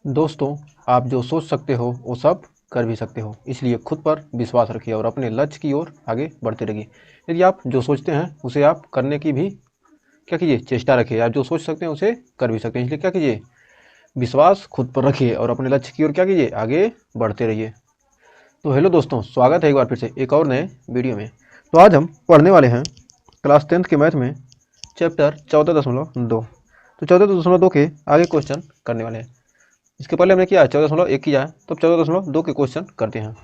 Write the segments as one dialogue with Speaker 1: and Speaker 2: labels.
Speaker 1: दोस्तों, आप जो सोच सकते हो वो सब कर भी सकते हो, इसलिए खुद पर विश्वास रखिए और अपने लक्ष्य की ओर आगे बढ़ते रहिए। यदि आप जो सोचते हैं उसे आप करने की भी क्या कीजिए, चेष्टा रखिए। आप जो सोच सकते हैं उसे कर भी सकते हैं, इसलिए क्या कीजिए, विश्वास खुद पर रखिए और अपने लक्ष्य की ओर क्या कीजिए, आगे बढ़ते रहिए। तो हेलो दोस्तों, स्वागत है एक बार फिर से एक और नए वीडियो में। तो आज हम पढ़ने वाले हैं क्लास 10th के मैथ में चैप्टर 14.2। तो 14.2 के आगे क्वेश्चन करने वाले हैं। इसके पहले हमने किया 14.1 किया है, तो 14.2 के क्वेश्चन करते हैं।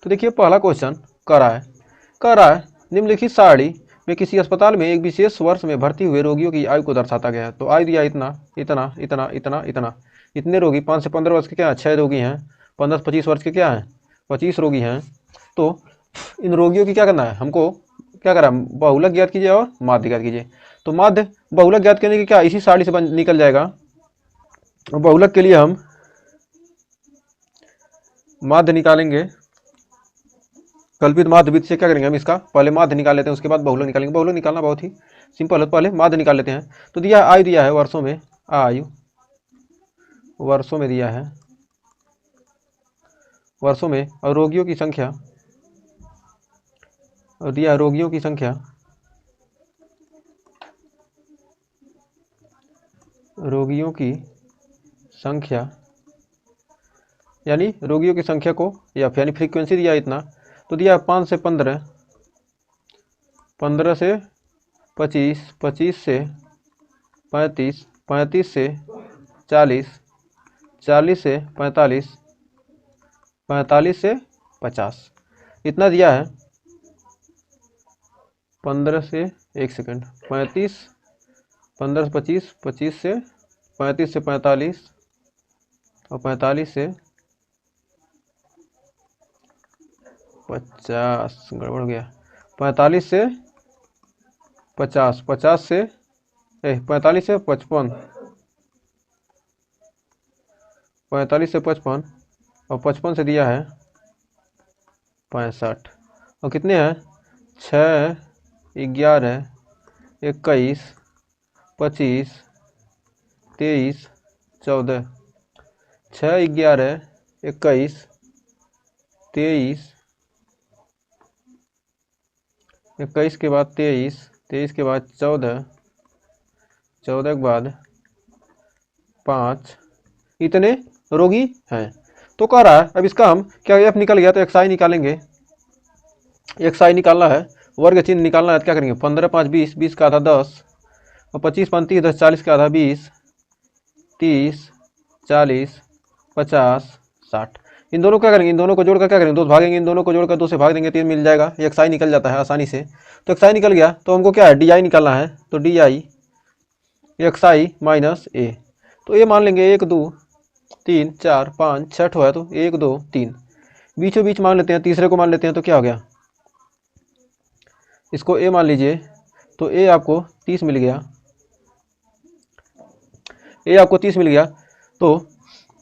Speaker 1: तो देखिए पहला क्वेश्चन कह रहा है निम्नलिखित सारणी में किसी अस्पताल में एक विशेष वर्ष में भर्ती हुए रोगियों की आयु को दर्शाता गया है। तो आयु दिया इतना इतना इतना इतना इतना, इतने रोगी 5 से 15 वर्ष के क्या हैं, 6 रोगी हैं। 15 से 25 वर्ष के क्या हैं, 25 रोगी हैं। तो इन रोगियों की क्या करना है, हमको क्या करा, बहुलक ज्ञात कीजिए और माध्य ज्ञात कीजिए। तो माध्य बहुलक ज्ञात करने की क्या इसी सारणी से निकल जाएगा। बहुलक के लिए हम माध्य निकालेंगे, कल्पित माध्य विधि से क्या करेंगे, हम इसका पहले माध्य निकाल लेते हैं, उसके बाद बहुलक निकालेंगे। बहुलक निकालना बहुत ही सिंपल है, पहले माध्य निकाल लेते हैं। तो दिया आयु, दिया है वर्षों में, आयु वर्षों में दिया है, वर्षों में, और रोगियों की संख्या, और दिया है रोगियों की संख्या, रोगियों की संख्या यानी रोगियों की संख्या को यानी फ्रीक्वेंसी दिया इतना। तो दिया 5 से 15, 15 से 25, 25 से 35, 35 से 40, 40 से 45, 45 से 50, इतना दिया है। 15 से 1 सेकंड, 35, 15 से 25, 25 से 35 से 45 और 45 से 50, गड़बड़ हो गया। 45 से 50, 50 से 45 से 55, 45 से 55 और 55 से दिया है 65। और कितने हैं, 6, 11, 21, 25, 23, 14, 6, 11, 21, 23, 21 के बाद 23, 23 के बाद 14, 14 के बाद 5, इतने रोगी हैं। तो कह रहा है अब इसका हम क्या, एफ निकल गया तो एक्स निकालेंगे। एक्स निकालना है, वर्ग चिन्ह निकालना है, तो क्या करेंगे, 15 5 20, 20 का आधा 10 और 25 5 30, 10 40 का आधा 20, 30 40 50 60। इन दोनों क्या करेंगे, इन दोनों को जोड़कर क्या करेंगे, 2 भागेंगे, इन दोनों को जोड़कर 2 से भाग देंगे, 3 मिल जाएगा। एक्स निकल जाता है आसानी से। तो एक्स निकल गया तो हमको क्या है, डी निकालना है। तो डी एक्स माइनस ए। तो ए मान लेंगे 1 2 3 4 5 6 ठो है, तो 1 2 3, बीचों बीच मान लेते हैं, तीसरे को मान लेते हैं। तो क्या हो गया, इसको ए मान लीजिए। तो ए आपको 30 मिल गया, ए आपको 30 मिल गया। तो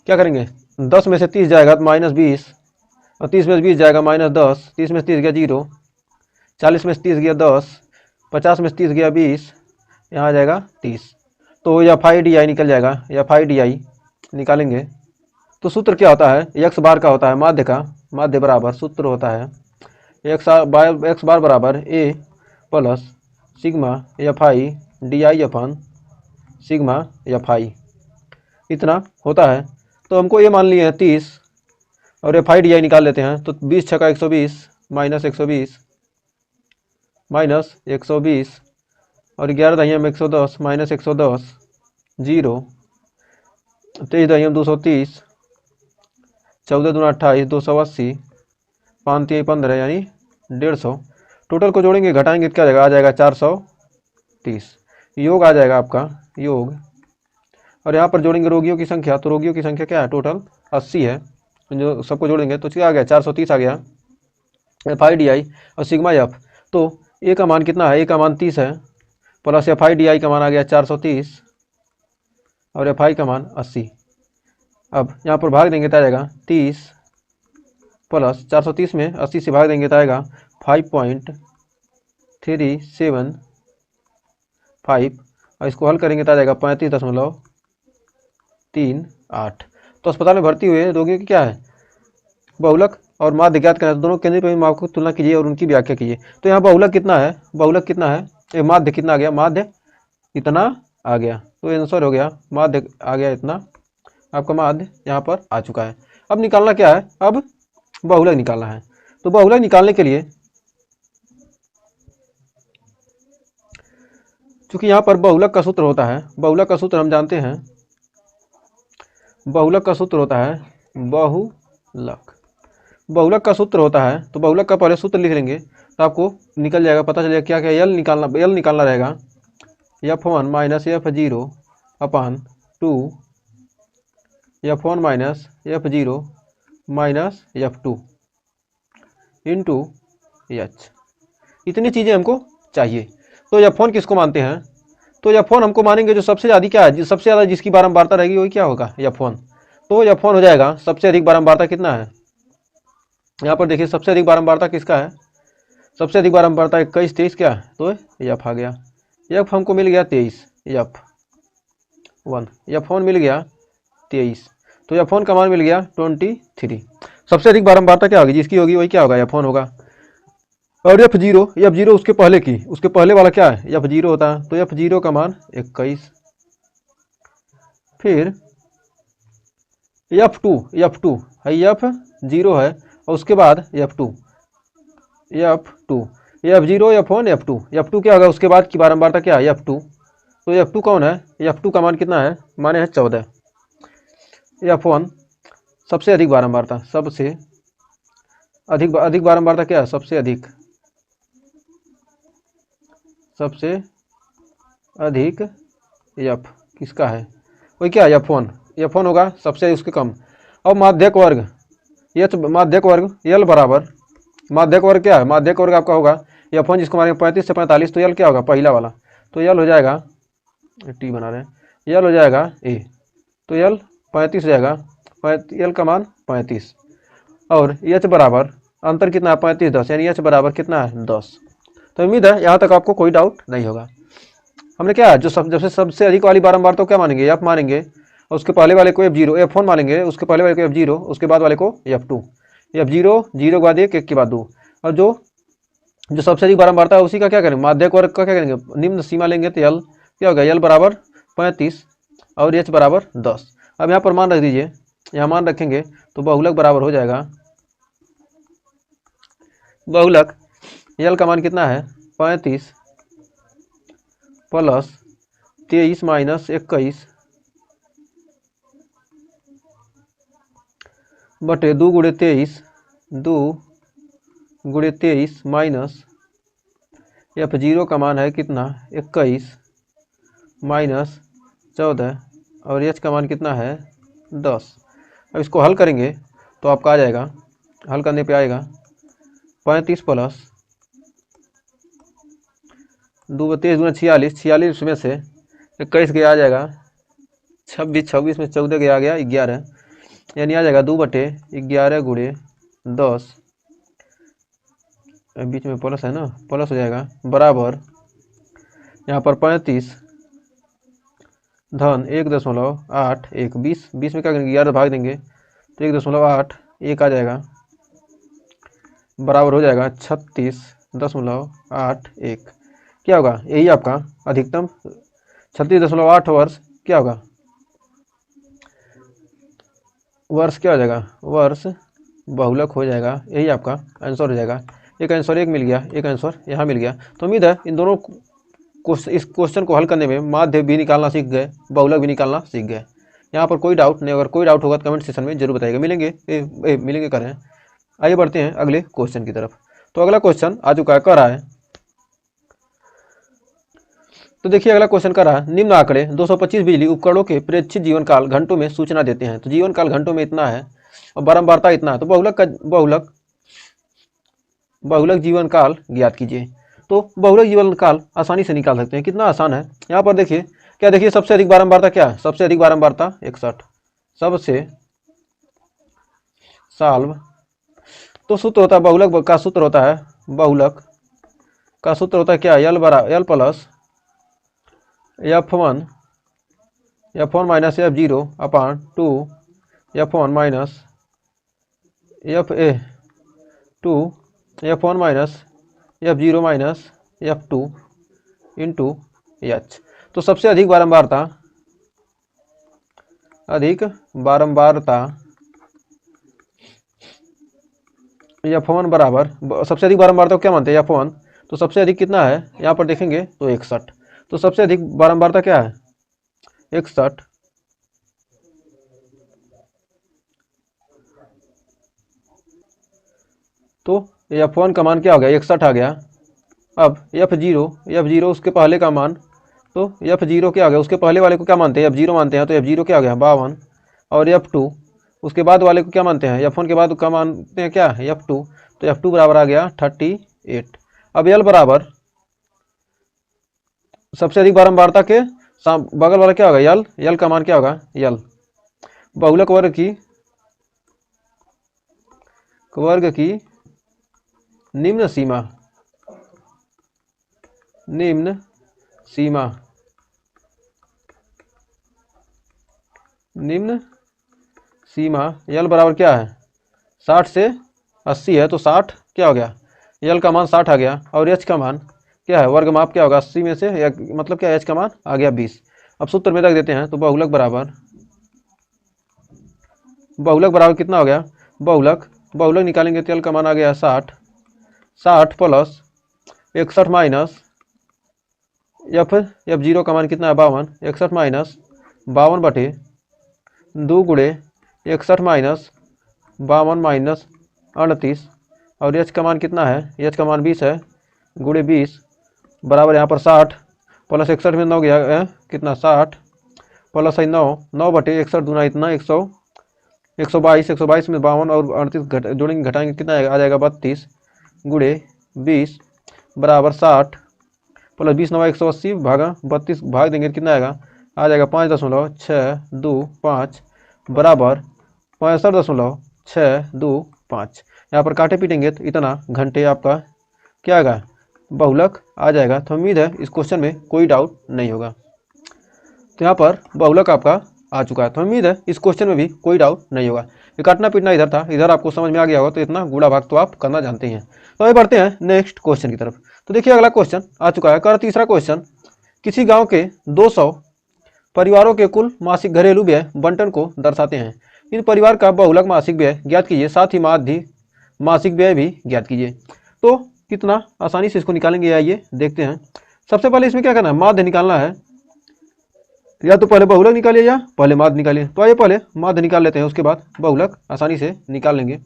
Speaker 1: क्या करेंगे, 10 में से 30 जाएगा तो -20, और 30 में से 20 जाएगा -10, 30 में से 30 गया 0, 40 में से 30 गया 10, 50 में से 30 गया 20, यहाँ आ जाएगा 30। तो या फाई डी आई निकल जाएगा, या फाई डी आई निकालेंगे। तो सूत्र क्या होता है, एक्स बार का होता है माध्य का, माध्य बराबर सूत्र होता है एक्स बार बराबर a plus sigma f i d i upon sigma f i, इतना होता है। तो हमको ये मान लिए हैं 30 और एफ आई डी आई निकाल लेते हैं। तो 20 छक्का 120 माइनस 120 माइनस 120 और 11 दहिया में 110 माइनस 110 0, 23 दहिया में 230, 14 दूना 28, 280, 5 3 15 यानी 150। टोटल को जोड़ेंगे घटाएंगे तो क्या जाएगा, आ जाएगा 430। योग आ जाएगा आपका योग। और यहाँ पर जोड़ेंगे रोगियों की संख्या, तो रोगियों की संख्या क्या है, टोटल 80 है। जो सबको जोड़ेंगे तो क्या आ गया, 430 आ गया। एफ आई डी आई और सिग्मा एफ, तो ए का मान कितना है, ए का मान 30 है, प्लस एफ आई डी आई का मान आ गया 430 और एफ आई का मान 80। अब यहाँ पर भाग देंगे तो आ जाएगा 30 प्लस 430 में 80 से भाग देंगे तो आएगा 5.375, और इसको हल करेंगे तो आ जाएगा 35.5 3, 8। तो अस्पताल में भर्ती हुए रोगियों की क्या है, बहुलक और माध्य ज्ञात करना है। दोनों केंद्रीय परिमेय माप की तुलना कीजिए और उनकी व्याख्या कीजिए। तो यहाँ बहुलक कितना है, बहुलक कितना है, ये माध्य कितना आ गया, माध्य इतना आ गया। तो आंसर हो गया माध्य आ गया इतना, आपका माध्य यहाँ पर आ चुका है। अब निकालना क्या है, अब बहुलक निकालना है। तो बहुलक निकालने के लिए चूंकि यहाँ पर बहुलक का सूत्र होता है, बहुलक का सूत्र हम जानते हैं, बहुलक का सूत्र होता है बहुलक, बहुलक का सूत्र होता है। तो बहुलक का पहले सूत्र लिख लेंगे तो आपको निकल जाएगा, पता चलेगा क्या क्या यल निकालना रहेगा, F1 माइनस F0 अपान 2 F1 minus F0 minus F2 into H। इतनी चीज़ें हमको चाहिए। तो F1 किसको मानते हैं, तो F1 हमको मानेंगे जो सबसे ज़्यादा क्या है, सबसे ज़्यादा जिसकी बारंबारता रहेगी वही क्या होगा, F1। तो F1 हो जाएगा सबसे अधिक बारंबारता कितना है, यहाँ पर देखिए सबसे अधिक बारंबारता किसका है, सबसे अधिक बारंबारता 21, 23 क्या है, तो F आ गया। F हमको मिल गया 23, F1, F1 मिल गया 23, तो F1 का मान मिल गया 23। सबसे अधिक बारंबारता क्या होगी, जिसकी होगी वही क्या होगा, F1 होगा। और F0 उसके पहले की, उसके पहले वाला क्या है, F0 होता है। तो F0 का मान 21। फिर F2 है, F0 है और उसके बाद F2 F0 F1 F2 क्या होगा, उसके बाद की बारंबारता क्या है, F2। तो F2 कौन है, F2 का मान कितना है, माने है 14। F1 सबसे अधिक बारंबारता, सबसे अधिक बारंबारता क्या है, सबसे अधिक F किसका है, वही क्या है, F1 होगा सबसे उसके कम। अब माध्यक वर्ग माध्यक वर्ग L बराबर, माध्यक वर्ग क्या है, माध्यक वर्ग आपका होगा F1 जिसको मारेंगे 35 से 45, तो L क्या होगा, पहला वाला। तो L हो जाएगा, टी बना रहे हैं, L हो जाएगा A, तो L 35 हो जाएगा, L का मान 35। और H बराबर अंतर कितना है, 35 10, यानी H बराबर कितना है, 10। तो उम्मीद है यहाँ तक आपको कोई डाउट नहीं होगा। हमने क्या है, जो जैसे सबसे अधिक वाली बारंबार तो क्या मानेंगे, F मानेंगे, और उसके पहले वाले को F1 मानेंगे, उसके पहले वाले को F0, उसके बाद वाले को F2, F0 0 के बाद 1 1 के बाद 2। और जो सबसे अधिक बारंबारता है उसी का क्या करेंगे, माध्यक वर्ग का क्या करेंगे, निम्न सीमा लेंगे। तो L क्या होगा, L बराबर 35 और H बराबर 10। अब यहाँ पर मान रख दीजिए, यहाँ मान रखेंगे तो बहुलक बराबर हो जाएगा, बहुलक L का मान कितना है, 35 प्लस 23 माइनस 21 बटे 2 गुणे 23 माइनस F0 का मान है कितना, 21 माइनस 14 और H का मान कितना है, 10। अब इसको हल करेंगे तो आपका आ जाएगा, हल करने पे आएगा 35 प्लस 2 23 गुना 46, 46 में से 21 गया आ जाएगा 26, 26 में 14 गया आ गया 11, यानी आ जाएगा 2/11 गुणे 10, बीच में प्लस है ना, प्लस हो जाएगा, बराबर यहाँ पर 35 धन 1.81, 20 में क्या करेंगे, 11 भाग देंगे तो 1.81 आ जाएगा, बराबर हो जाएगा 36.81। क्या होगा, यही आपका अधिकतम 36.8 वर्ष क्या होगा, वर्ष क्या हो जाएगा, वर्ष बहुलक हो जाएगा। यही आपका आंसर हो जाएगा। एक आंसर एक मिल गया, एक आंसर यहाँ मिल गया। तो उम्मीद है इन दोनों इस क्वेश्चन को हल करने में माध्य भी निकालना सीख गए, बहुलक भी निकालना सीख गए। यहाँ पर कोई डाउट नहीं, अगर कोई डाउट होगा तो कमेंट सेक्शन में जरूर बताइएगा। मिलेंगे कर रहे हैं। आइए बढ़ते हैं अगले क्वेश्चन की तरफ। तो अगला क्वेश्चन आ चुका है, कर रहा है। तो देखिए अगला क्वेश्चन कर रहा है, निम्न आंकड़े 225 बिजली उपकरणों के प्रेक्षित जीवन काल घंटों में सूचना देते हैं। तो जीवन काल घंटों में इतना है और बारंबारता इतना है। तो बहुलक जीवन काल ज्ञात कीजिए। तो बहुलक जीवन काल आसानी से निकाल सकते हैं। कितना आसान है, यहाँ पर देखिए क्या, देखिए सबसे अधिक बारंबारता क्या है, सबसे अधिक बारंबारता 61, सबसे साल्व। तो सूत्र होता है बहुलक का सूत्र होता है, बहुलक का सूत्र होता है क्या, L plus F1 F1 minus F zero upon two F1 minus F A two F1 minus F zero minus F2 into H. तो सबसे अधिक बारंबारता F1 बराबर, सबसे अधिक बारंबारता को क्या मानते हैं F1, तो सबसे अधिक कितना है यहाँ पर देखेंगे तो 61। तो सबसे अधिक बारंबारता क्या है 61। तो F1 का मान क्या हो गया 61 आ गया। अब F0 उसके पहले का मान, तो F0 क्या आ गया, उसके पहले वाले को क्या मानते हैं F0 मानते हैं, तो F0 क्या आ गया 52। और F2 उसके बाद वाले को क्या मानते हैं, F1 के बाद क्या मानते हैं क्या F2, तो F2 बराबर आ गया 38। अब L बराबर सबसे अधिक बारंबारता के बगल वाला क्या होगा L का मान क्या होगा L बहुलक वर्ग की निम्न सीमा L बराबर क्या है 60 से 80 है, तो 60 क्या हो गया L का मान 60 आ गया। और H का मान क्या है, वर्ग माप क्या होगा 80 में से, या मतलब क्या H का मान आ गया 20। अब सूत्र में रख देते हैं, तो बहुलक बराबर कितना हो गया, बहुलक निकालेंगे तो L का मान आ गया 60 प्लस 61 माइनस F0 का मान कितना है 52, 61 माइनस 52 बटे 2 गुणे 61 माइनस 52 माइनस 38। और H का मान कितना है, H का मान 20 है, गुणे 20 बराबर यहाँ पर 60 प्लस 61 में 9 गया कितना 60 प्लस 9 बटे 61 दूना इतना 122 में 52 और 38 जोड़ेंगे घटाएंगे कितना आ जाएगा 32 गुणे 20 बराबर 60 प्लस 20 9 180 भागा 32 भाग देंगे कितना आएगा, आ जाएगा 5.625 बराबर 65.625। यहाँ पर काटे पीटेंगे तो इतना घंटे आपका क्या आएगा बहुलक आ जाएगा। तो उम्मीद है इस क्वेश्चन में कोई डाउट नहीं होगा। तो यहाँ पर बहुलक आपका आ चुका है, तो उम्मीद है इस क्वेश्चन में भी कोई डाउट नहीं होगा। ये काटना पीटना इधर था, इधर आपको समझ में आ गया होगा, तो इतना गुणा भाग तो आप करना जानते हैं। तो आगे बढ़ते हैं नेक्स्ट क्वेश्चन की तरफ। तो देखिए अगला क्वेश्चन आ चुका है, कर तीसरा क्वेश्चन, किसी गाँव के 200 परिवारों के कुल मासिक घरेलू व्यय बंटन को दर्शाते हैं। इन परिवार का बहुलक मासिक व्यय ज्ञात कीजिए, साथ ही माध्य मासिक व्यय भी ज्ञात कीजिए। तो कितना आसानी से इसको निकालेंगे, आइए देखते हैं। सबसे पहले इसमें क्या करना है, माध्य निकालना है, या तो पहले बहुलक निकालिए या पहले माध्य निकालिए। तो आइए पहले माध्य निकाल लेते हैं, उसके बाद बहुलक आसानी से निकाल लेंगे।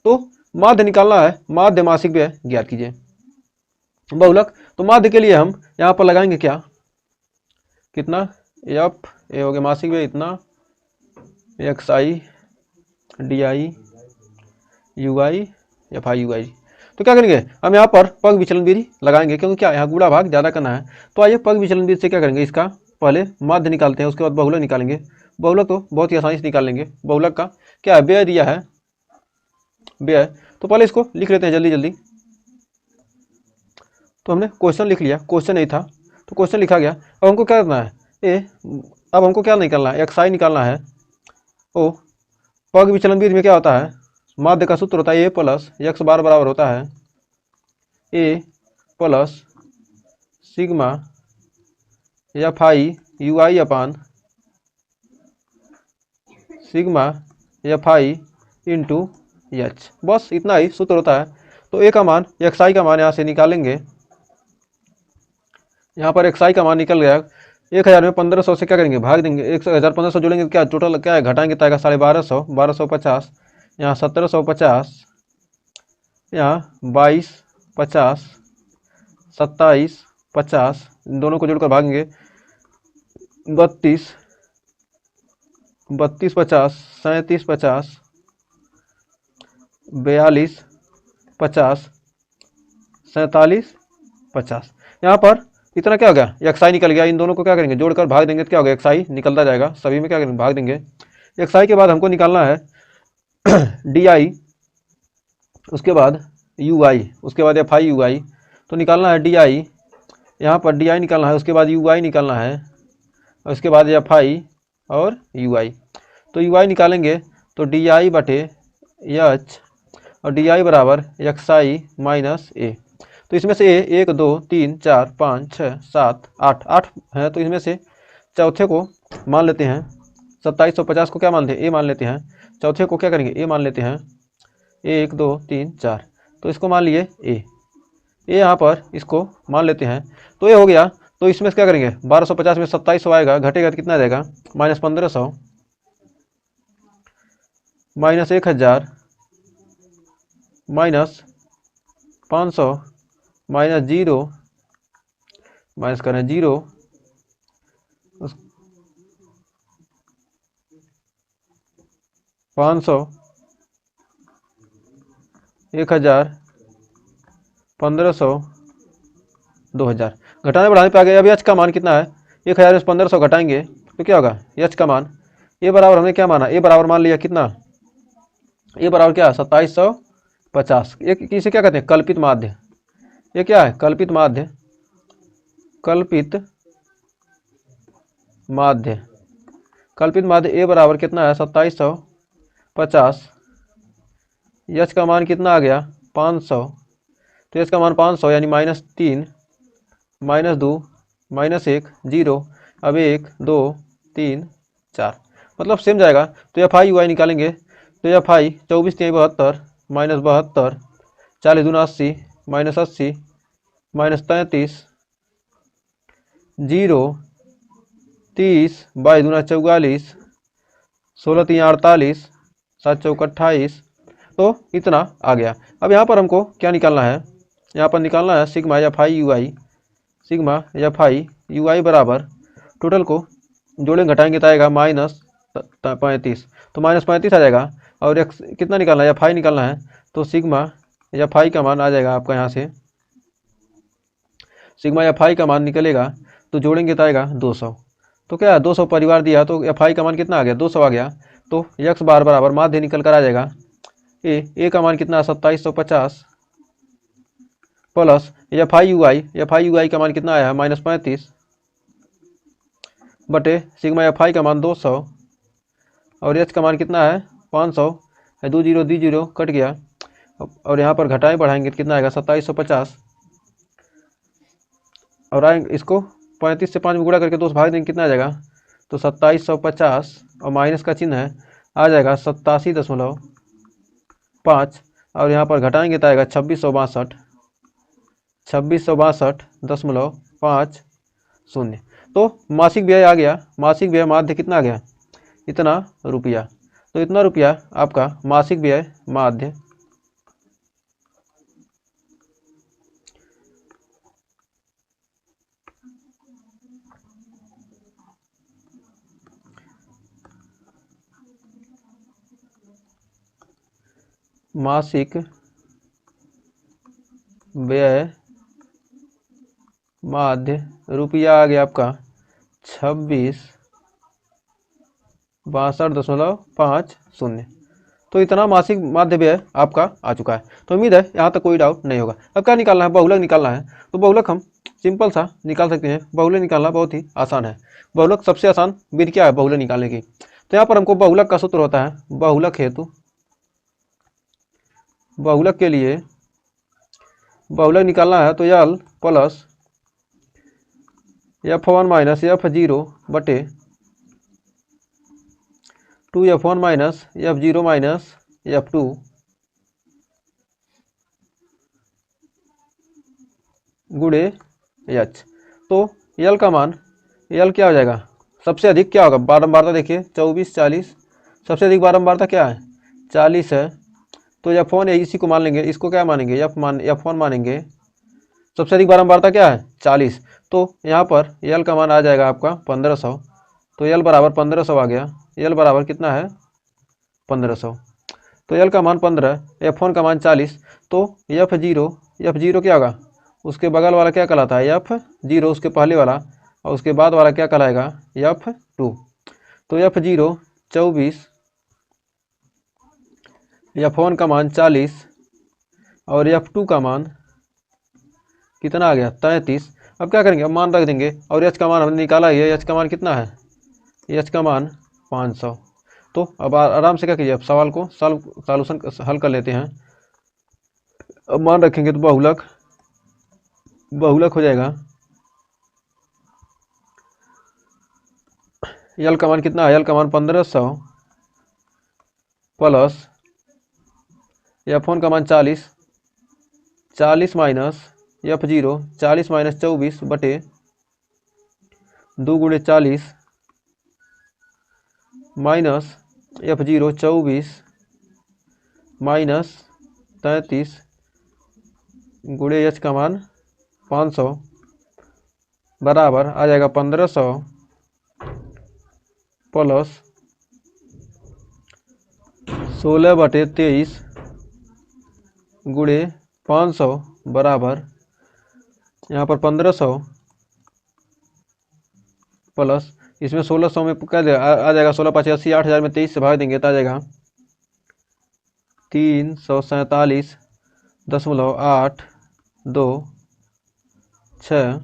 Speaker 1: तो माध्य निकालना है, माध्य मासिक व्यय ज्ञात कीजिए। बहुलक, तो माध्य के लिए हम यहाँ पर लगाएंगे क्या, कितना एफ ए हो गया मासिक व्यय इतना, x i d i u i f i u i. तो क्या करेंगे हम यहाँ पर पग विचलन विधि लगाएंगे, क्योंकि क्या यहाँ गुणा भाग ज़्यादा करना है। तो आइए पग विचलन विधि से क्या करेंगे, इसका पहले माध्य निकालते हैं, उसके बाद बहुलक निकालेंगे। बहुलक तो बहुत ही आसानी से निकाल लेंगे। बहुलक का क्या है, व्यय दिया है व्यय, तो पहले इसको लिख लेते हैं जल्दी जल्दी। तो हमने क्वेश्चन लिख लिया, क्वेश्चन नहीं था तो क्वेश्चन लिखा गया। अब हमको क्या करना है अब हमको क्या निकालना है, एक्स आई निकालना है। ओ पग विचलन विधि में क्या होता है, माध्य का सूत्र होता है ए प्लस एक्स बार बराबर होता है a plus sigma f i u i upon sigma f i into h, बस इतना ही सूत्र होता है। तो ए का मान एक्स आई का मान यहाँ से निकालेंगे, यहाँ पर एक्स आई का मान निकल गया। 1000 में 1500 से क्या करेंगे भाग देंगे, 1500 जोड़ेंगे, क्या टोटल क्या है घटाएंगे तो आएगा 1250, 1250 यहाँ 1750, यहाँ 2250, 2750, दोनों को जोड़कर भागेंगे 32, 3250, 3750, 4250, 4750। यहाँ पर इतना क्या हो गया एक्स आई निकल गया। इन दोनों को क्या करेंगे जोड़कर भाग देंगे तो क्या हो गया एक्स आई निकलता जाएगा, सभी में क्या करेंगे भाग देंगे। एक्स आई के बाद हमको निकालना है डी आई, उसके बाद यू आई, उसके बाद एफ आई यू आई। तो निकालना है डी आई, यहाँ पर डी आई निकालना है, उसके बाद यू आई निकालना है, और उसके बाद एफ आई और यू आई। तो यू आई निकालेंगे तो डी आई बटे एच और डी आई बराबर एक्स आई माइनस ए। तो इसमें से ए 1 2 3 4 5 6 7 8 8 है, तो इसमें से चौथे को मान लेते हैं 2750 को क्या मानते हैं, ए मान लेते हैं। चौथे को क्या करेंगे, ए मान लेते हैं। 1 2 3 4, तो इसको मान लिए ए यहाँ पर इसको मान लेते हैं। तो ये हो गया। तो इसमें से क्या करेंगे, 1250 में 2700 आएगा, घटेगा तो कितना आ जाएगा, minus 1500 minus 1000 minus 500 minus 0 minus करें 0 500 1000 1500 2000। घटाने बढ़ाने पे आ गया। अब एच का मान कितना है, 1000 में 1500 घटाएंगे तो क्या होगा, एच का मान ए बराबर हमने क्या माना, ए बराबर मान लिया कितना, ए बराबर क्या 2750। एक इसे क्या कहते हैं, कल्पित माध्य। ये क्या है, कल्पित माध्य, कल्पित माध्य। कल्पित माध्य ए बराबर कितना है 2750। एच का मान कितना आ गया 500। तो एच का मान 500 यानी -3 -2 -1 0। अब 1 2 3 4 मतलब सेम जाएगा। तो एफ आई यू आई निकालेंगे तो एफ आई 24 3 72 माइनस 72 40 दूना 80 माइनस 80 माइनस 33 0 30 22 दूना 44 16 3 48 7 चौक 28। तो इतना आ गया। अब यहाँ पर हमको क्या निकालना है, यहाँ पर निकालना है sigma f i u i. Sigma f i u i बराबर टोटल को जोड़ेंगे घटाएंगे तो आएगा -35। तो -35 आ जाएगा। और एक्स कितना निकालना है, एफ आई निकालना है। तो सिग्मा एफ आई का मान आ जाएगा आपका, यहाँ से सिग्मा एफ आई का मान निकलेगा तो जोड़ेंगे तो आएगा 200। तो क्या 200 परिवार दिया, तो एफ आई का मान कितना आ गया 200 आ गया। तो एक्स बार बराबर माध्य निकल कर आ जाएगा ए का मान कितना 2750 प्लस एफ आई यू आई का मान कितना आया -35 बटे सिग्मा एफ आई का मान 200 और एच का मान कितना है 500। 2 0 दी 0 कट गया। और यहाँ पर घटाएं बढ़ाएंगे तो कितना आएगा 2750 और आएंगे इसको 35 से 5 में गुणा करके 2 से भाग देंगे कितना आ जाएगा। तो 2750 और माइनस का चिन्ह है, आ जाएगा 87.5 और यहाँ पर घटाएंगे तो आएगा 2662.50। तो मासिक व्यय आ गया, मासिक व्यय माध्य कितना आ गया, इतना रुपया। तो इतना रुपया आपका मासिक व्यय माध्य मासिक व्यय माध्य रुपया आ गया आपका 2662.50। तो इतना मासिक माध्य व्यय आपका आ चुका है। तो उम्मीद है यहाँ तक कोई डाउट नहीं होगा। अब क्या निकालना है, बहुलक निकालना है। तो बहुलक हम सिंपल सा निकाल सकते हैं। बहुलक निकालना बहुत ही आसान है। बहुलक सबसे आसान विधि क्या है बहुलक निकालने की। तो यहाँ पर हमको बहुलक का सूत्र होता है, बहुलक हेतु, बहुलक के लिए बहुलक निकालना है तो यल प्लस f1 माइनस f0 बटे 2f1 minus f0 minus f2 गुणे h। तो यल का मान, यल क्या हो जाएगा, सबसे अधिक क्या होगा बारंबारता, देखिए 24 40, सबसे अधिक बारंबारता क्या है 40 है। तो f1 है, इसी को मान लेंगे, इसको क्या मानेंगे f1 मानेंगे। सबसे अधिक बारंबारता क्या है 40। तो यहाँ पर यल का मान आ जाएगा आपका 1500। तो यल बराबर 1500 आ गया। यल बराबर कितना है 1500। तो यल का मान 15, f1 का मान 40। तो f0 क्या होगा, उसके बगल वाला क्या कहलाता है f0, उसके पहले वाला, और उसके बाद वाला क्या कहलाएगा f2। तो f0 24, f1 का मान 40 और f2 का मान कितना आ गया 33। अब क्या करेंगे, अब मान रख देंगे और एच का मान हमने निकाला ही है। एच का मान कितना है, एच का मान 500। तो अब आराम से क्या कीजिए, अब सवाल को सॉल्यूशन हल कर लेते हैं। अब मान रखेंगे तो बहुलक हो जाएगा, यल का मान कितना है, यल का मान 1500 प्लस F1 का मान 40 माइनस F0 40 माइनस 24 बटे 2 गुणे 40 माइनस F0 24 माइनस 33 गुणे H का मान 500 बराबर आ जाएगा 1500 प्लस 16/23 गुणे 500 बराबर यहाँ पर 1500 प्लस इसमें 1600 में क्या आ जाएगा, 16×5 = 80, 8000 में 23 से भाग देंगे तो आ जाएगा 347.826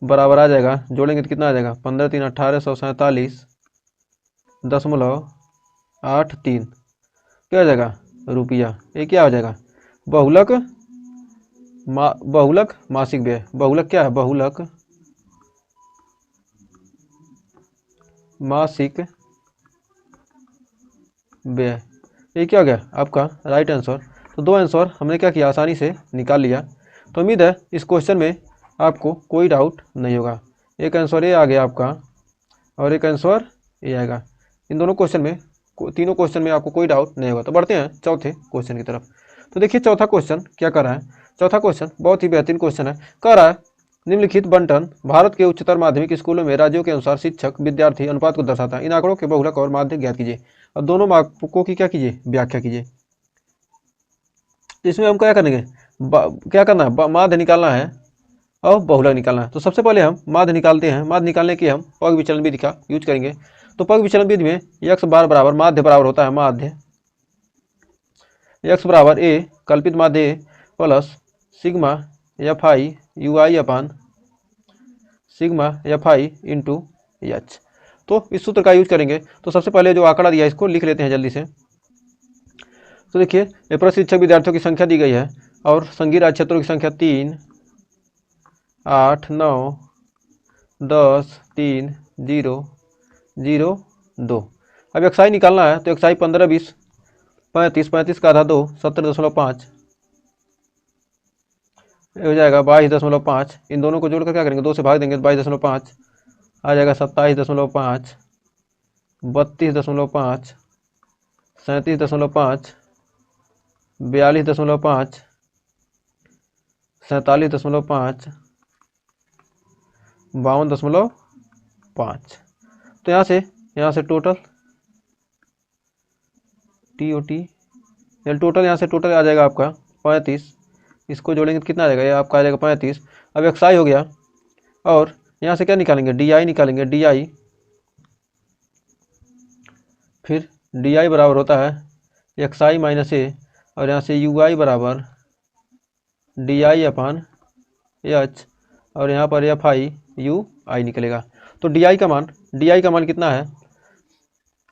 Speaker 1: बराबर आ जाएगा, जोड़ेंगे तो कितना आ जाएगा, 15×3 = 1847.83 क्या हो जाएगा रुपया। ये क्या हो जाएगा, बहुलक मासिक व्यय। बहुलक क्या है, बहुलक मासिक व्यय। ये क्या हो गया आपका राइट आंसर। तो 2 आंसर हमने क्या किया, आसानी से निकाल लिया। तो उम्मीद है इस क्वेश्चन में आपको कोई डाउट नहीं होगा। एक आंसर ये आ गया आपका और एक आंसर ये आएगा। इन दोनों क्वेश्चन में, तीनों क्वेश्चन में आपको कोई डाउट नहीं होगा। तो बढ़ते हैं चौथे क्वेश्चन की तरफ। तो देखिए चौथा क्वेश्चन क्या कर रहा है। चौथा क्वेश्चन बहुत ही बेहतरीन क्वेश्चन है। कह रहा है निम्नलिखित बंटन भारत के उच्चतर माध्यमिक स्कूलों में राज्यों के अनुसार शिक्षक विद्यार्थी अनुपात को दर्शाता है। इन आंकड़ों के बहुलक और माध्य ज्ञात कीजिए और दोनों मापकों की क्या कीजिए, व्याख्या कीजिए। तो इसमें हम क्या करेंगे, क्या करना है, माध्य निकालना है और बहुलक निकालना है। तो सबसे पहले हम माध्य निकालते हैं। माध्य निकालने की हम पग विचलन विधि का यूज करेंगे। तो पग विचलन विधि में x बार बराबर माध्य बराबर होता है, माध्य x बराबर a कल्पित माध्य a plus sigma fi ui upon sigma fi into H. तो इस सूत्र का यूज करेंगे। तो सबसे पहले जो आंकड़ा दिया है इसको लिख लेते हैं जल्दी से। तो देखिए ये प्रशिक्षक विद्यार्थियों की संख्या दी गई है और संघीय राज्य क्षेत्रों की संख्या 3, 8, 9, 10, 3, 0, 0, 2। अब एक्साई निकालना है। तो एक्साई 15, 20, 35, 35 का आधा 2, 17.5 हो जाएगा 22.5। इन दोनों को जोड़कर क्या करेंगे, 2 से भाग देंगे तो 22.5 आ जाएगा 27.5, 32.5, 37.5, 42.5, 47.5, 52.5। तो यहाँ से टोटल TOT टोटल यहाँ से टोटल आ जाएगा आपका 35। इसको जोड़ेंगे तो कितना आ जाएगा, ये आपका आ जाएगा 35। अब एक्साई हो गया और यहाँ से क्या निकालेंगे, DI निकालेंगे। DI फिर DI बराबर होता है एक्साई माइनस ए और यहाँ से UI बराबर DI अपान एच और यहाँ पर FI UI निकलेगा। तो DI का मान कितना है,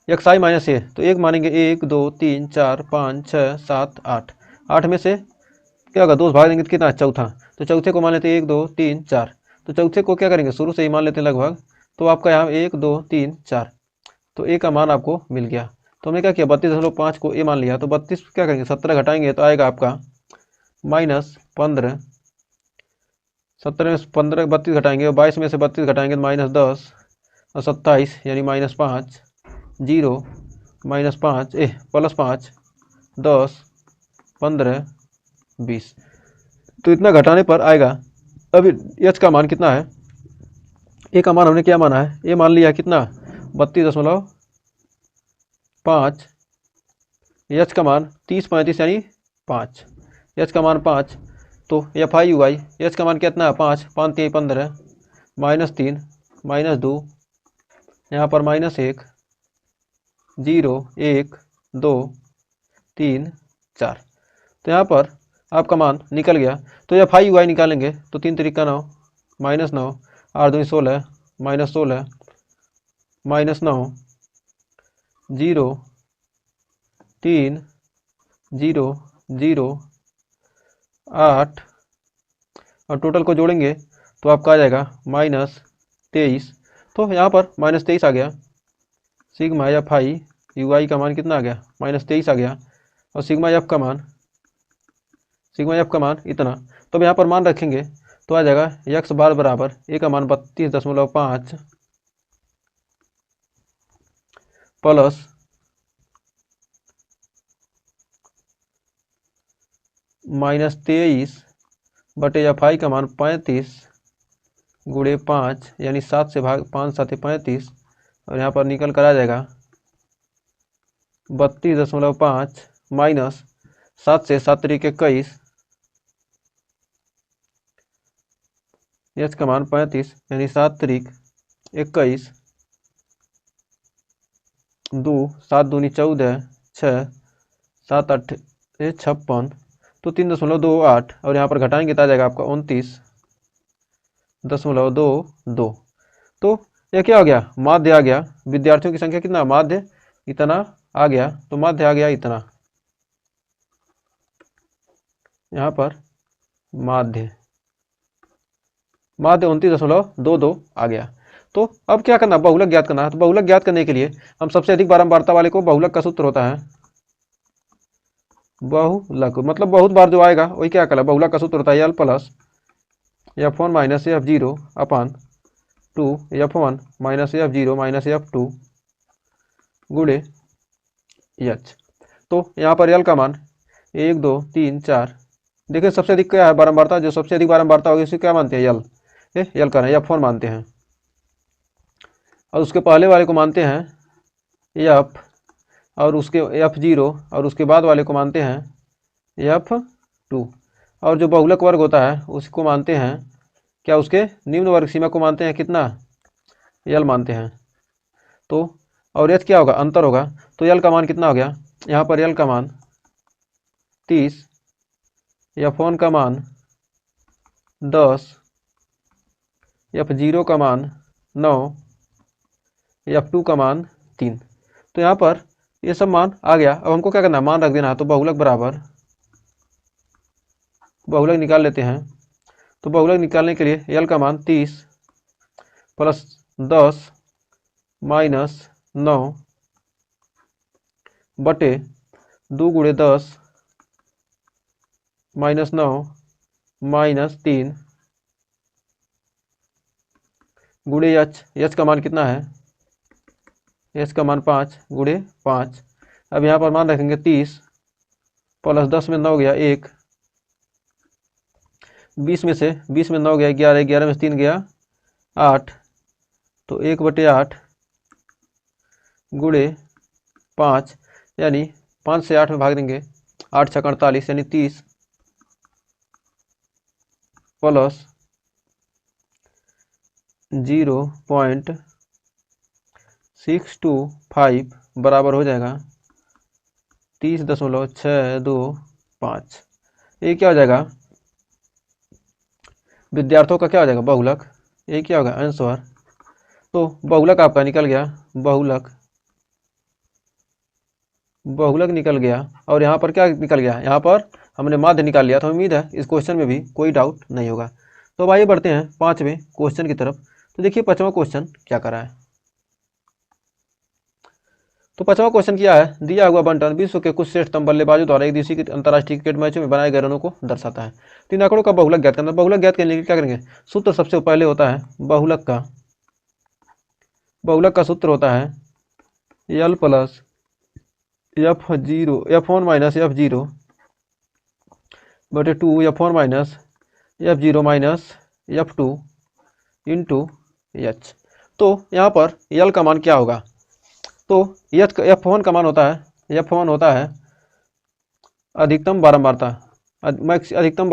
Speaker 1: एक्साई माइनस ए। तो एक मानेंगे 1, 2, 3, 4, 5, 6, 7, 8। 8 में से क्या होगा, 2 से भाग देंगे तो कितना है, चौथा। तो चौथे को मान लेते हैं 1, 2, 3, 4। तो चौथे को क्या करेंगे, शुरू से ही मान लेते हैं लगभग। तो आपका यहाँ 1, 2, 3, 4। तो ए का मान आपको मिल गया। तो हमने क्या किया, 32.5 को ए मान लिया। तो 32 क्या करेंगे, 17 घटाएंगे तो आएगा आपका -15। 17 में 15 32 घटाएंगे और 22 में से 32 घटाएंगे तो -10 और 27 यानी -5, 0, -5 +5, 10, 15, 20। तो इतना घटाने पर आएगा। अब एच का मान कितना है, ए का मान हमने क्या माना है, ए मान लिया कितना 32.5। एच का मान 30, 35 यानी 5। एच का मान 5। तो FI UI एच का मान कितना है 5, 5 3 15 -3 -2 यहाँ पर -1 0 1 2 3 4। तो यहाँ पर आपका मान निकल गया। तो FI UI निकालेंगे तो 3 3 9 -9 8 2 16 -16 -9 0 3 0 0 8 और टोटल को जोड़ेंगे तो आपका आ जाएगा -23। तो यहाँ पर -23 आ गया। सिग्मा एफ आई यू आई का मान कितना आ गया? -23 आ गया। और सिग्मा एफ का मान इतना। तो अब यहाँ पर मान रखेंगे तो आ जाएगा x बार बराबर ए का मान 32.5 प्लस -23 बटे एफ आई का मान 35 गुणे 5 यानी 7 से भाग 5 7 35 और यहाँ पर निकल कर आ जाएगा 32.5 माइनस 7 से 7 तरीके 21 एच का मान 35 यानी 7 तरीक 21 2 7 दूनी 14 6 7 8 56 तो 3.28 और यहाँ पर घटाएंगे तो आ जाएगा आपका 29.22। तो ये क्या हो गया? माध्य आ गया। विद्यार्थियों की संख्या कितना? माध्य इतना आ गया। तो माध्य आ गया इतना। यहाँ पर माध्य 29.22 आ गया। तो अब क्या करना? बहुलक ज्ञात करना है। तो बहुलक ज्ञात करने के लिए हम सबसे अधिक बारंबारता वाले को, बहुलक का सूत्र होता है बहुलक, मतलब बहुत बार जो आएगा वही क्या कहला? बहुलक का सूत्र होता है L plus F1 minus F0 अपान 2 F1 minus F0 minus F2 गुणे एच। तो यहाँ पर एल का मान 1 2 3 4। देखिए सबसे अधिक क्या है? बारंबारता। जो सबसे अधिक बारंबारता होगी उसे क्या मानते हैं? एल। एल का है F1 मानते हैं और उसके पहले वाले को मानते हैं F और उसके F0 और उसके बाद वाले को मानते हैं F2 और जो बहुलक वर्ग होता है उसको मानते हैं क्या? उसके निम्न वर्ग सीमा को मानते हैं कितना? एल मानते हैं। तो और एच क्या होगा? अंतर होगा। तो एल का मान कितना हो गया? यहाँ पर एल का मान 30, F1 का मान 10, F0 का मान 9, F2 का मान 3। तो यहाँ पर ये सब मान आ गया। अब हमको क्या करना है? मान रख देना है। तो बहुलक बराबर बहुलक निकाल लेते हैं। तो बहुलक निकालने के लिए एल का मान 30 प्लस 10 माइनस 9 बटे 2 गुणे 10 माइनस 9 माइनस 3 गुणे एच का मान कितना है? एच का मान 5 गुणे 5। अब यहाँ पर मान रखेंगे 30 प्लस 10 में 9 गया 1, 20 में 9 गया 11, 11 में 3 गया 8, तो 1/8 गुणे 5 यानी 5 से 8 में भाग देंगे 8 छक 48 यानी 30 प्लस 0.625 बराबर हो जाएगा 30.625। ये क्या हो जाएगा? विद्यार्थियों का क्या हो जाएगा? बहुलक। ये क्या होगा? आंसर। तो बहुलक आपका निकल गया। बहुलक निकल गया। और यहाँ पर क्या निकल गया? यहाँ पर हमने माध्य निकाल लिया। तो उम्मीद है इस क्वेश्चन में भी कोई डाउट नहीं होगा। तो अब आइए बढ़ते हैं 5वें क्वेश्चन की तरफ। तो देखिए 5वां क्वेश्चन क्या करा है। तो 5वां क्वेश्चन क्या है? दिया हुआ बंटन विश्व के कुछ श्रेष्ठतम बल्लेबाजों द्वारा एक दिवसीय अंतर्राष्ट्रीय क्रिकेट मैचों में बनाए गए रनों को दर्शाता है। 3 आंकड़ों का बहुलक ज्ञात करना। बहुलक ज्ञात करने के लिए क्या करेंगे? सूत्र सबसे पहले होता है बहुलक का सूत्र होता है L plus F1 minus F0 बटे 2 F1 minus F0 minus F2 into H. तो यहाँ पर एल का मान क्या होगा? तो F1 का मान होता है अधिकतम बारंबारता। अधिकतम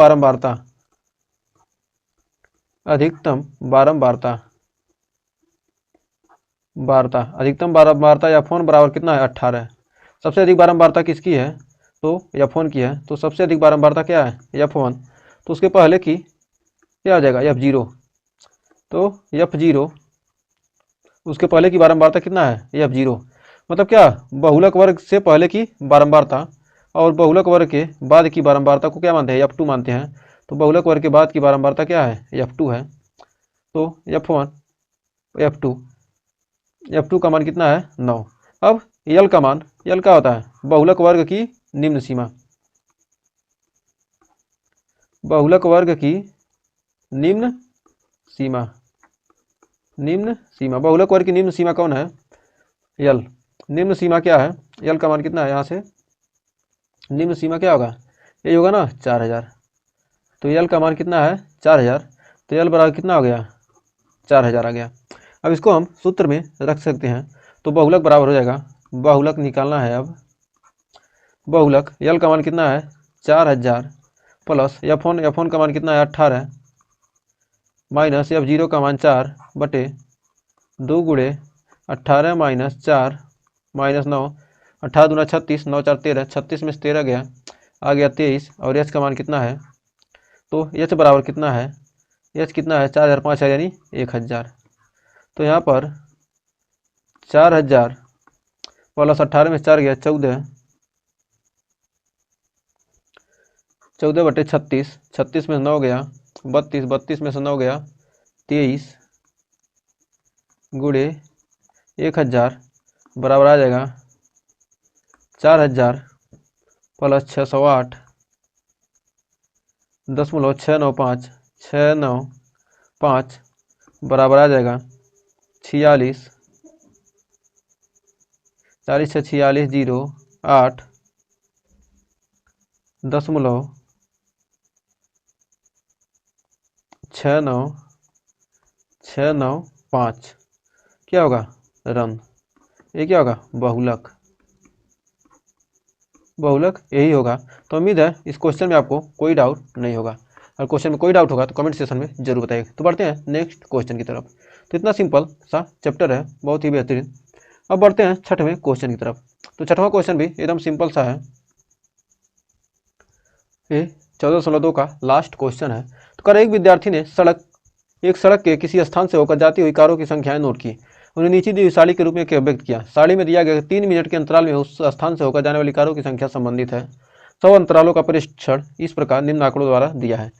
Speaker 1: बारंबारता F1 बराबर कितना है? 18। सबसे अधिक बारंबारता किसकी है? तो F1 की है। तो सबसे अधिक बारंबारता क्या है? F1। तो उसके पहले की क्या आ जाएगा? F0। तो F0 उसके पहले की बारंबारता कितना है? F0। मतलब क्या, बहुलक वर्ग से पहले की बारंबारता और बहुलक वर्ग के बाद की बारंबारता को क्या मानते हैं, F2 मानते हैं। तो बहुलक वर्ग के बाद की बारंबारता क्या है, F2 है। तो F1 F2, F2 का मान कितना है, 9। अब यल का मान, यल क्या होता है, बहुलक वर्ग की निम्न सीमा, बहुलक वर्ग की निम्न सीमा, निम्न सीमा, बहुलक वर्ग की निम्न सीमा कौन है, यल। निम्न सीमा क्या है, यल का मान कितना है, यहाँ से निम्न सीमा क्या होगा, ये होगा ना 4000। तो यल का मान कितना है 4000, तो यल बराबर कितना हो गया, 4000 आ गया। अब इसको हम सूत्र में रख सकते हैं। तो बहुलक बराबर हो जाएगा, बहुलक निकालना है अब, बहुलक यल का मान कितना है 4000 प्लस F1 का मान कितना है 18 माइनस F0 का मान 4 बटे 2 गुणे 18 माइनस 4 माइनस 9, 18 दूना 36, 9 4 13, 36 में से 13 गया, आ गया 23। और एच का मान कितना है, तो एच बराबर कितना है, एच कितना है 4000 5000 यानी 1000। तो यहाँ पर 4000 प्लस 18 में से 4 गया 14, 14 बटे 36, 36 में से 9 गया 32, 32 में से 9 गया 23 गुणे 1000 बराबर आ जाएगा 4000 प्लस 608 .695 695 बराबर आ जाएगा 46, 40 से 46 जीरो 8 .69695 क्या होगा, रन। ये क्या होगा, बहुलक, बहुलक यही होगा। तो उम्मीद है इस क्वेश्चन में आपको कोई डाउट नहीं होगा। और क्वेश्चन में कोई डाउट होगा तो कमेंट सेक्शन में जरूर बताइएगा। तो बढ़ते हैं नेक्स्ट क्वेश्चन की तरफ। तो इतना सिंपल सा चैप्टर है, बहुत ही बेहतरीन। अब बढ़ते हैं छठवें क्वेश्चन की तरफ। तो छठवां क्वेश्चन भी एकदम सिंपल सा है, ये 14/2 का लास्ट क्वेश्चन है। तो कर एक विद्यार्थी ने एक सड़क के किसी स्थान से होकर जाती हुई कारों की संख्याएं नोट की, उन्हें नीचे दी हुई सारणी के रूप में व्यक्त किया। सारणी में दिया गया 3 मिनट के अंतराल में उस स्थान से होकर जाने वाली कारों की संख्या संबंधित है। 100 अंतरालों का परीक्षण इस प्रकार निम्न आंकड़ों द्वारा दिया है।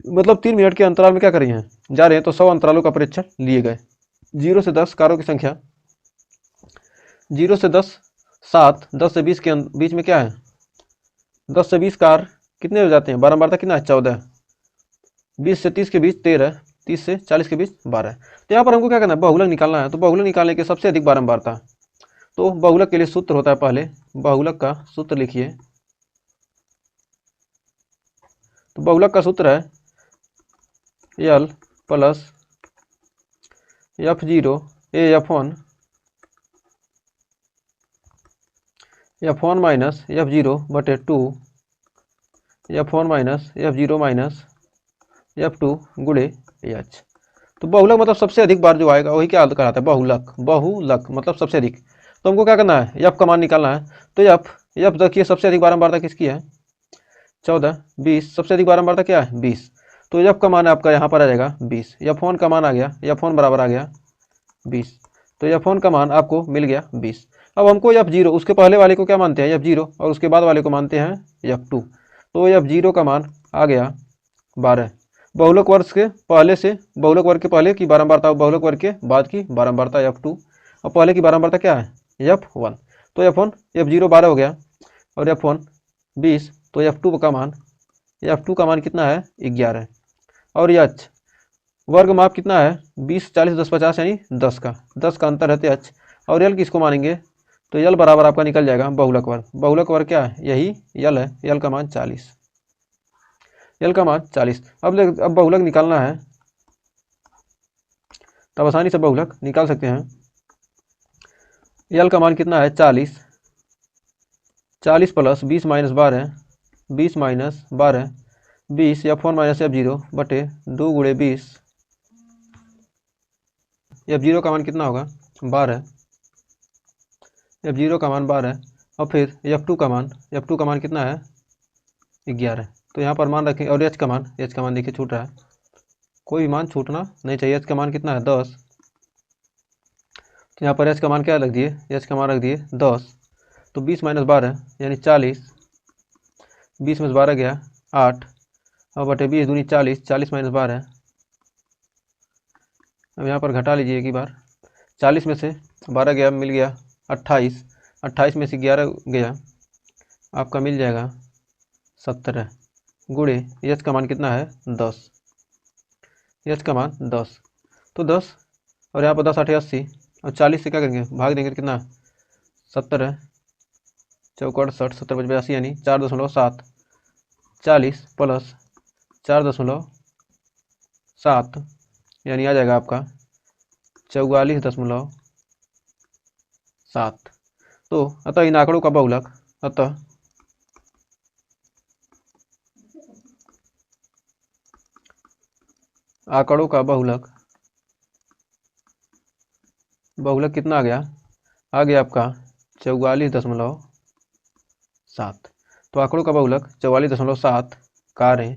Speaker 1: मतलब 3 मिनट के अंतराल में क्या कर रही हैं, जा रहे हैं, तो 100 अंतरालों का परीक्षण लिए गए। 0 से 10 कारों की संख्या, 0 से 10 7, 10 से 20 के बीच में क्या है, 10 से 20 कार कितने हो जाते हैं, बारंबारता कितना है 14, 20 से 30 के बीच 13, 30 से 40 के बीच 12। तो यहाँ पर हमको क्या करना है, बहुलक निकालना है। तो बहुलक निकालने के सबसे अधिक बारंबारता, तो बहुलक के लिए सूत्र होता है, पहले बहुलक का सूत्र लिखिए। तो बहुलक का सूत्र है L plus F0 F1 minus F0 बटे 2 F1 minus F0 minus F2 गुणे H। तो बहुलक मतलब सबसे अधिक बार जो आएगा वही क्या कराता है, बहुलक, बहुलक मतलब सबसे अधिक। तो हमको क्या करना है, F का मान निकालना है। तो F देखिए सबसे अधिक बारंबारता किसकी है, 14, 20, सबसे अधिक बारंबारता क्या है 20। तो F का मान आपका यहाँ पर आ जाएगा 20। F1 का मान आ गया, F1 बराबर आ गया 20। तो F1 का मान आपको मिल गया 20। अब हमको F0, उसके पहले वाले को क्या मानते हैं F0, और उसके बाद वाले को मानते हैं F2। तो F0 का मान आ गया 12। बहुलक वर्ग के पहले से, बहुलक वर्ग के पहले की बारंबारता, बहुलक वर्ग के बाद की बारंबारता F2, और पहले की बारंबारता क्या है F1। तो F1 F0 12 हो गया और F1 20। तो F2 का मान कितना है 11। और H वर्ग माप कितना है 20, 40, 10, 50 यानी 10 का अंतर है H। और L किसको मानेंगे, तो L बराबर आपका निकल जाएगा बहुलक वर्ग। बहुलक वर्ग क्या है, यही L है, L का मान 40, L का मान 40। अब बहुलक निकालना है, तब आसानी से बहुलक निकाल सकते हैं। L का मान कितना है 40, 40 plus 20 minus 12, 20 minus 12, 20 F1 minus F0 बटे 2 गुणे 20। F0 का मान कितना होगा 12, F0 का मान 12। और फिर F2 का मान कितना है 11। तो यहाँ पर मान रखें। और H का मान देखिए छूट रहा है, कोई भी मान छूटना नहीं चाहिए। H का मान कितना है 10। यहाँ पर एच का मान क्या रख दिए, एच का मान रख दिए 10। तो 20 माइनस 12 यानी 40, 20 में से 12 गया 8, अब बटे 20 दूनी 40, 40 माइनस 12। अब यहाँ पर घटा लीजिए एक ही बार, 40 में से 12 गया, मिल गया 28, 28 में से 11 गया, आपका मिल जाएगा 17 गुणे एच का मान कितना है 10, एच का मान 10। तो 10 और यहाँ पर 10 8 80 और 40 से क्या करेंगे भाग देंगे, कितना 70 चौक 68, 70 5 82 यानी 4.7, 40 प्लस 4.7 यानी आ जाएगा आपका 44.7। तो अतः इन आंकड़ों का बहुलक, अतः आंकड़ों का बहुलक, बहुलक कितना आ गया आपका 44.7। तो आंकड़ों का बहुलक 44.7 कार है,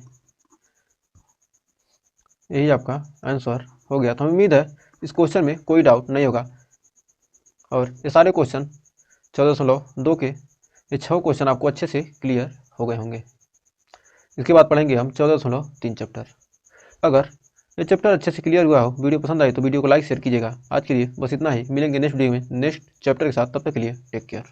Speaker 1: यही आपका आंसर हो गया। तो उम्मीद है इस क्वेश्चन में कोई डाउट नहीं होगा और ये सारे क्वेश्चन 14.2 के ये 6 क्वेश्चन आपको अच्छे से क्लियर हो गए होंगे। इसके बाद पढ़ेंगे हम 14.3 चैप्टर। अगर ये चैप्टर अच्छे से क्लियर हुआ हो, वीडियो पसंद आए तो वीडियो को लाइक शेयर कीजिएगा। आज के लिए बस इतना ही, मिलेंगे नेक्स्ट वीडियो में नेक्स्ट चैप्टर के साथ, तब तक के लिए टेक केयर।